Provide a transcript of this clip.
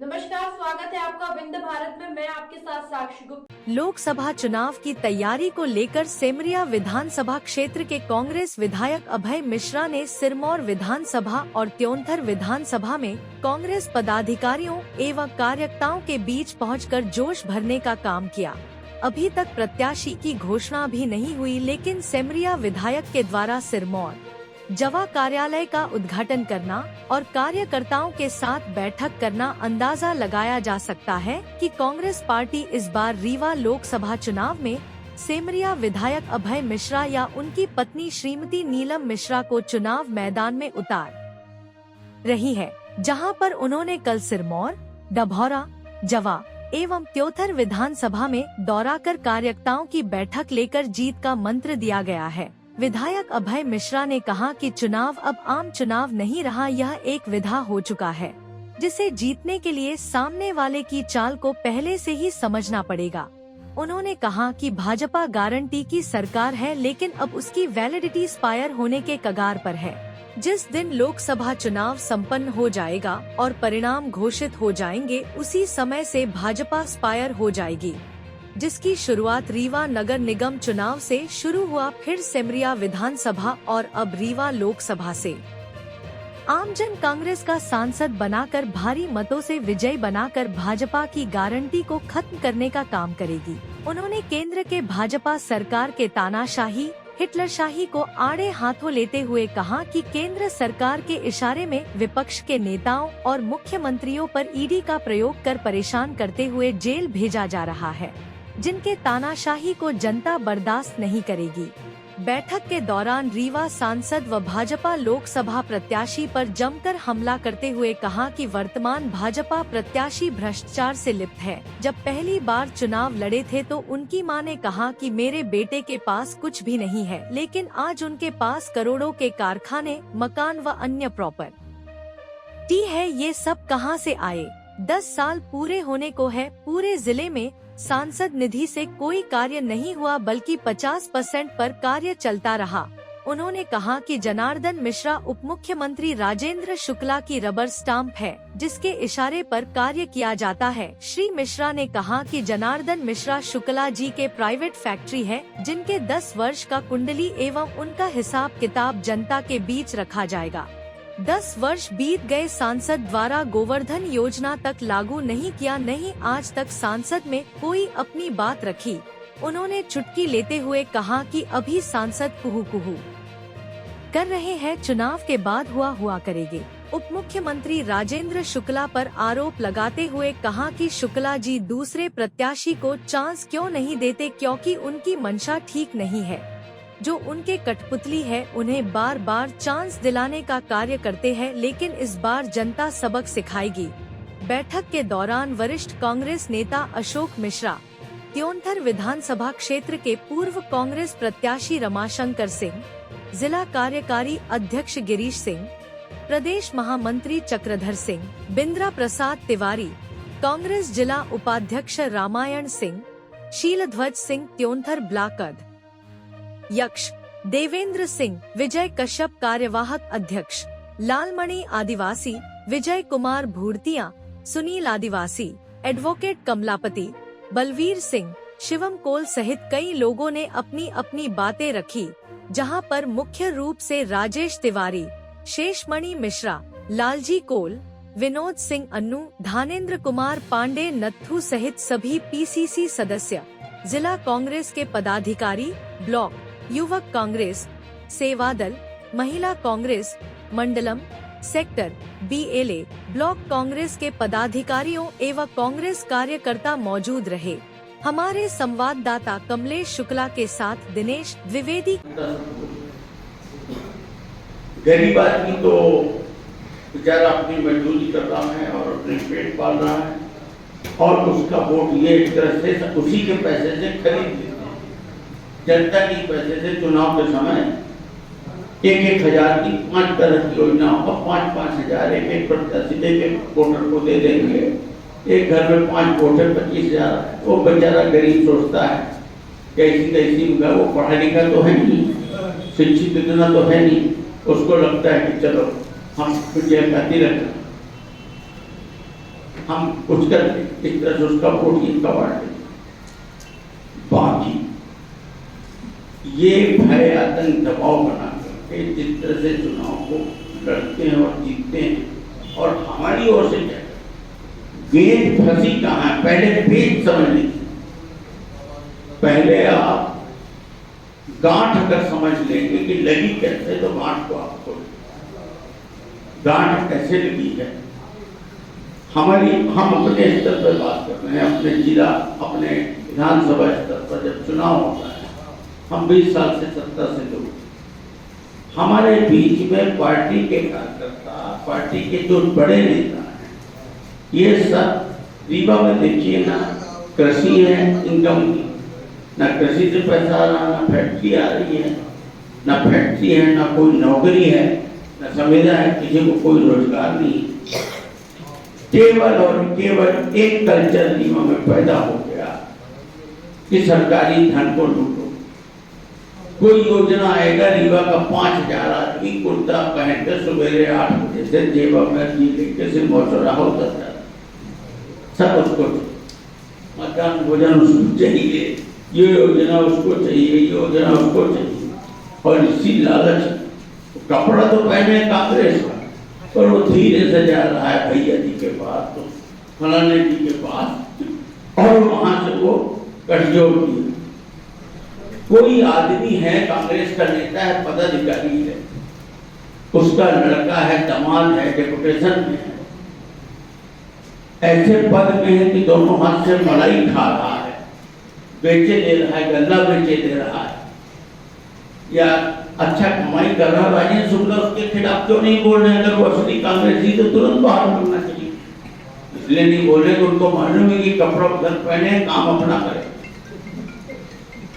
नमस्कार, स्वागत है आपका विंध्य भारत में। मैं आपके साथ साक्षी गुप्ता। लोकसभा चुनाव की तैयारी को लेकर सेमरिया विधानसभा क्षेत्र के कांग्रेस विधायक अभय मिश्रा ने सिरमौर विधानसभा और त्योंथर विधानसभा में कांग्रेस पदाधिकारियों एवं कार्यकर्ताओं के बीच पहुंचकर जोश भरने का काम किया। अभी तक प्रत्याशी की घोषणा भी नहीं हुई, लेकिन सेमरिया विधायक के द्वारा सिरमौर जवा कार्यालय का उद्घाटन करना और कार्यकर्ताओं के साथ बैठक करना अंदाजा लगाया जा सकता है कि कांग्रेस पार्टी इस बार रीवा लोकसभा चुनाव में सेमरिया विधायक अभय मिश्रा या उनकी पत्नी श्रीमती नीलम मिश्रा को चुनाव मैदान में उतार रही है, जहां पर उन्होंने कल सिरमौर, डभौरा, जवा एवं त्योथर विधानसभा में दौरा कर कार्यकर्ताओं की बैठक लेकर जीत का मंत्र दिया गया है। विधायक अभय मिश्रा ने कहा कि चुनाव अब आम चुनाव नहीं रहा, यह एक विधा हो चुका है, जिसे जीतने के लिए सामने वाले की चाल को पहले से ही समझना पड़ेगा। उन्होंने कहा कि भाजपा गारंटी की सरकार है, लेकिन अब उसकी वैलिडिटी एक्सपायर होने के कगार पर है। जिस दिन लोकसभा चुनाव संपन्न हो जाएगा और परिणाम घोषित हो जाएंगे, उसी समय से भाजपा एक्सपायर हो जाएगी, जिसकी शुरुआत रीवा नगर निगम चुनाव से शुरू हुआ, फिर सेमरिया विधानसभा और अब रीवा लोकसभा से। आमजन कांग्रेस का सांसद बनाकर भारी मतों से विजय बनाकर भाजपा की गारंटी को खत्म करने का काम करेगी। उन्होंने केंद्र के भाजपा सरकार के तानाशाही, हिटलरशाही को आड़े हाथों लेते हुए कहा कि केंद्र सरकार के इशारे में विपक्ष के नेताओं और मुख्यमंत्रियों पर ईडी का प्रयोग कर परेशान करते हुए जेल भेजा जा रहा है, जिनके तानाशाही को जनता बर्दाश्त नहीं करेगी। बैठक के दौरान रीवा सांसद व भाजपा लोकसभा प्रत्याशी पर जमकर हमला करते हुए कहा कि वर्तमान भाजपा प्रत्याशी भ्रष्टाचार से लिप्त है। जब पहली बार चुनाव लड़े थे तो उनकी मां ने कहा कि मेरे बेटे के पास कुछ भी नहीं है, लेकिन आज उनके पास करोड़ों के कारखाने, मकान व अन्य प्रॉपर्टी है। ये सब कहां से आए? 10 साल पूरे होने को है, पूरे जिले में सांसद निधि से कोई कार्य नहीं हुआ, बल्कि 50% पर कार्य चलता रहा। उन्होंने कहा कि जनार्दन मिश्रा उप मुख्यमंत्री राजेंद्र शुक्ला की रबर स्टाम्प है, जिसके इशारे पर कार्य किया जाता है। श्री मिश्रा ने कहा कि जनार्दन मिश्रा शुक्ला जी के प्राइवेट फैक्ट्री है, जिनके 10 वर्ष का कुंडली एवं उनका हिसाब किताब जनता के बीच रखा जाएगा। 10 वर्ष बीत गए, सांसद द्वारा गोवर्धन योजना तक लागू नहीं किया, नहीं आज तक सांसद में कोई अपनी बात रखी। उन्होंने चुटकी लेते हुए कहा कि अभी सांसद कुहू कुहू कर रहे हैं, चुनाव के बाद हुआ करेंगे। उप मुख्यमंत्री राजेंद्र शुक्ला पर आरोप लगाते हुए कहा कि शुक्ला जी दूसरे प्रत्याशी को चांस क्यों नहीं देते, क्योंकि उनकी मंशा ठीक नहीं है। जो उनके कठपुतली है, उन्हें बार बार चांस दिलाने का कार्य करते हैं, लेकिन इस बार जनता सबक सिखाएगी। बैठक के दौरान वरिष्ठ कांग्रेस नेता अशोक मिश्रा, त्योंथर विधानसभा क्षेत्र के पूर्व कांग्रेस प्रत्याशी रमाशंकर सिंह, जिला कार्यकारी अध्यक्ष गिरीश सिंह, प्रदेश महामंत्री चक्रधर सिंह, बिंद्रा प्रसाद तिवारी, कांग्रेस जिला उपाध्यक्ष रामायण सिंह, शीलध्वज सिंह त्योंथर ब्लॉक यक्ष, देवेंद्र सिंह, विजय कश्यप कार्यवाहक अध्यक्ष, लालमणि आदिवासी, विजय कुमार भूर्तिया, सुनील आदिवासी, एडवोकेट कमलापति, बलवीर सिंह, शिवम कोल सहित कई लोगों ने अपनी अपनी बातें रखी, जहां पर मुख्य रूप से राजेश तिवारी, शेषमणि मिश्रा, लालजी कोल, विनोद सिंह अन्नू, धानेन्द्र कुमार पांडे, नत्थू सहित सभी पीसीसी सदस्य, जिला कांग्रेस के पदाधिकारी, ब्लॉक युवक Congress, Seva Dal, Mahila Congress, Mandalam, sector, BLA, block Congress के पदाधिकारियों एवं कांग्रेस कार्यकर्ता मौजूद रहे। हमारे संवाददाता कमलेश शुक्ला के साथ दिनेश द्विवेदी। गरीब आदमी तो बेचारा अपनी मजदूरी कर रहा है और अपने पेट पाल रहा है, और उसका वोट ये एक तरह से उसी के पैसे से खरीद, जनता के पैसे से चुनाव के समय 1-1 हजार की 5 तरह की योजना होगा, 5-5 हजार एक प्रत्याशी एक वोटर को दे देंगे। एक घर में 5 वोटर 25 हजार। वो बेचारा गरीब सोचता है कैसी कैसी, वो पढ़ा लिखा तो है नहीं, शिक्षित इतना तो है नहीं, उसको लगता है कि चलो हम कुछ खाती रखना। हम कुछ कर लें, इस तरह से उसका वोट ये कबाड़ लें। बाकी ये भय आतंक दबाव बना करके जिस तरह से चुनाव को लड़ते हैं और जीतते हैं, और हमारी ओर से क्या गेंद फंसी कहाँ है, पहले भेद समझ लीजिए। पहले आप गांठ अगर समझ लेंगे कि लगी कैसे, तो गांठ को आपको गांठ कैसे लगी है। हम अपने स्तर पर बात कर रहे हैं, अपने जिला, अपने विधानसभा स्तर पर जब चुनाव होता है, हम 20 साल से सत्ता से लोग, हमारे बीच में पार्टी के कार्यकर्ता, पार्टी के जो बड़े नेता हैं, ये सब रीवा में देखिए ना, कृषि है इनकम की, ना कृषि से पैसा आ रहा, ना फैक्ट्री आ रही है, ना फैक्ट्री है, ना कोई नौकरी है, ना संविदा है, किसी को कोई रोजगार नहीं। केवल और केवल एक कल्चर रीवा में पैदा हो गया कि सरकारी धन को लूटो। कोई योजना आएगा, रीवा का 5000 आदमी कुर्ता पहनकर सवेरे 8 बजे से जेबा में जी लेके से मौसरा होता था, सब उसको मकान भोजन उसको चाहिए, ये योजना उसको चाहिए, ये योजना उसको चाहिए, और इसी लालच कपड़ा तो पहने कांग्रेस का, पर वो धीरे से जा रहा है भैया जी के पास, तो फलाने जी के पास, और वहां से वो गठजोड़ किया। कोई आदमी है, कांग्रेस का नेता है, पदाधिकारी है, उसका लड़का है, दामाद है, डेपुटेशन में है, ऐसे पद में है कि दोनों हाथ से मलाई खा रहा है, बेचे दे रहा है, गल्ला बेचे दे रहा है, या अच्छा कमाई कर रहा है। राजेंद्र शुक्ला उसके खिलाफ क्यों नहीं बोल रहे? अगर वो असली कांग्रेसी तो तुरंत बाहर करना चाहिए, इसलिए नहीं बोल रहे कि उनको मालूम है कि कपड़ा उधर पहने, काम अपना करे।